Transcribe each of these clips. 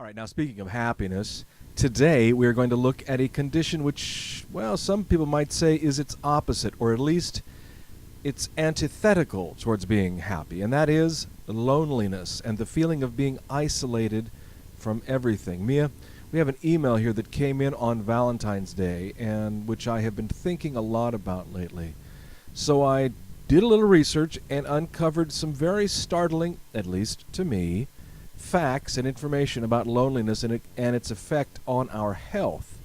All right, now speaking of happiness, today we are going to look at a condition which, well, some people might say is its opposite, or at least it's antithetical towards being happy, and that is loneliness and the feeling of being isolated from everything. Mia, we have an email here that came in on Valentine's Day, and which I have been thinking a lot about lately. So I did a little research and uncovered some very startling, at least to me, facts and information about loneliness and its effect on our health.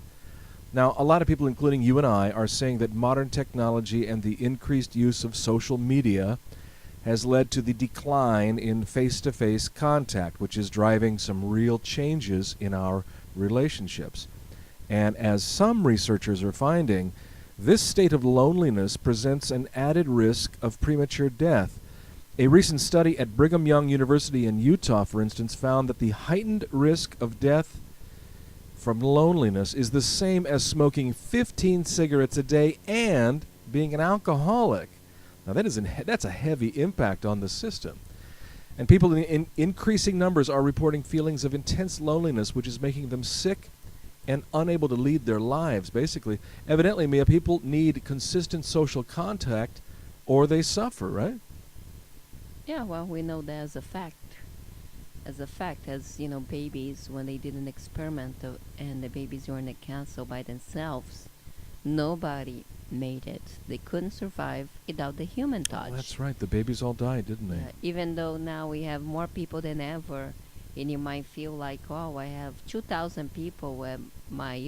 Now, a lot of people, including you and I, are saying that modern technology and the increased use of social media has led to the decline in face-to-face contact, which is driving some real changes in our relationships. And as some researchers are finding, this state of loneliness presents an added risk of premature death. A recent study at Brigham Young University in Utah, for instance, found that the heightened risk of death from loneliness is the same as smoking 15 cigarettes a day and being an alcoholic. Now that's a heavy impact on the system. And people in increasing numbers are reporting feelings of intense loneliness, which is making them sick and unable to lead their lives, basically. Evidently, Mia, people need consistent social contact or they suffer, right? Yeah, well, we know that as a fact. As you know, babies, when they did an experiment and the babies were in a castle by themselves, nobody made it. They couldn't survive without the human touch. Oh, that's right. The babies all died, didn't they? Even though now we have more people than ever, and you might feel like, oh, I have 2,000 people with my,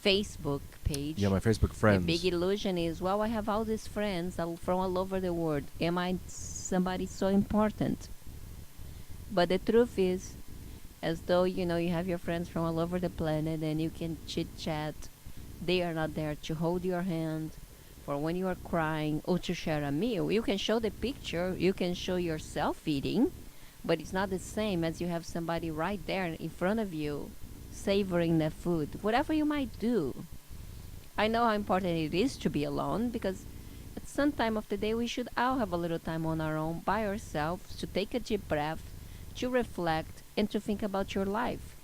Facebook page. Yeah, my Facebook friends. The big illusion is, well, I have all these friends from all over the world. Am I somebody so important? But the truth is, as though, you have your friends from all over the planet and you can chit-chat, they are not there to hold your hand for when you are crying or to share a meal. You can show the picture, you can show yourself eating, but it's not the same as you have somebody right there in front of you savoring the food, whatever you might do. I know how important it is to be alone, because at some time of the day we should all have a little time on our own by ourselves to take a deep breath, to reflect, and to think about your life.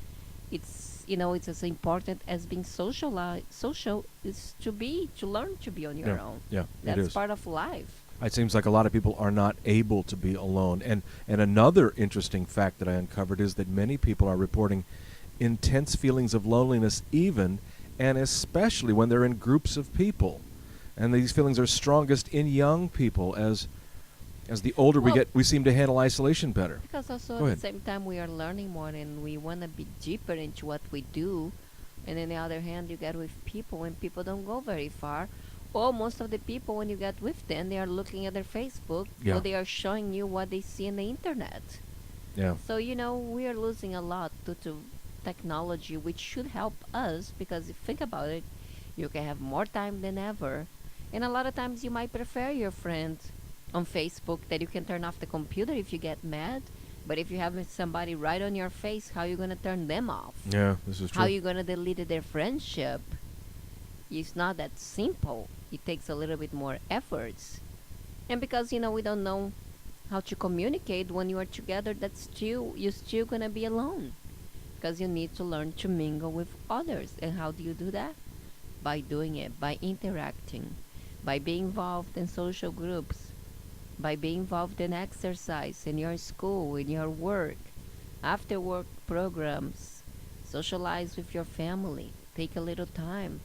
It's as important as being social is to learn to be on your own. Yeah, That's part of life. It seems like a lot of people are not able to be alone. And another interesting fact that I uncovered is that many people are reporting intense feelings of loneliness even and especially when they're in groups of people. And these feelings are strongest in young people. As the older we get, we seem to handle isolation better. Because also at the same time we are learning more and we want to be deeper into what we do. And on the other hand, you get with people and people don't go very far. Or most of the people, when you get with them, they are looking at their Facebook or they are showing you what they see on the internet. Yeah. So, we are losing a lot due to technology, which should help us, because if you think about it, you can have more time than ever. And a lot of times you might prefer your friend on Facebook that you can turn off the computer if you get mad. But if you have somebody right on your face, how are you going to turn them off? Yeah, this is true. How are you going to delete their friendship? It's not that simple. It takes a little bit more efforts. And because, we don't know how to communicate when you are together, you're still going to be alone. Because you need to learn to mingle with others. And how do you do that? By doing it, by interacting, by being involved in social groups, by being involved in exercise, in your school, in your work, after work programs, socialize with your family, take a little time.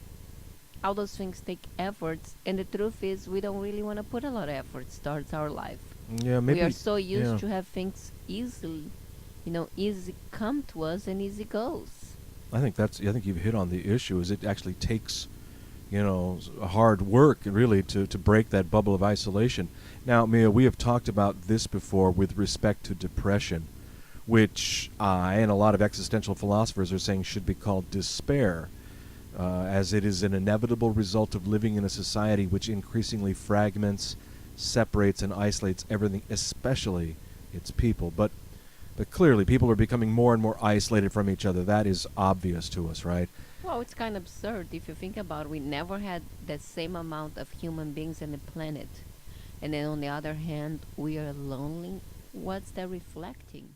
All those things take efforts, and the truth is we don't really want to put a lot of efforts towards our life. Yeah, maybe we are so used to have things easily, easy come to us and easy goes. I think you've hit on the issue. Is it actually takes, hard work really to break that bubble of isolation. Now, Mia, we have talked about this before with respect to depression, which I and a lot of existential philosophers are saying should be called despair. As it is an inevitable result of living in a society which increasingly fragments, separates, and isolates everything, especially its people. But clearly, people are becoming more and more isolated from each other. That is obvious to us, right? Well, it's kind of absurd if you think about it. We never had the same amount of human beings on the planet. And then on the other hand, we are lonely. What's that reflecting?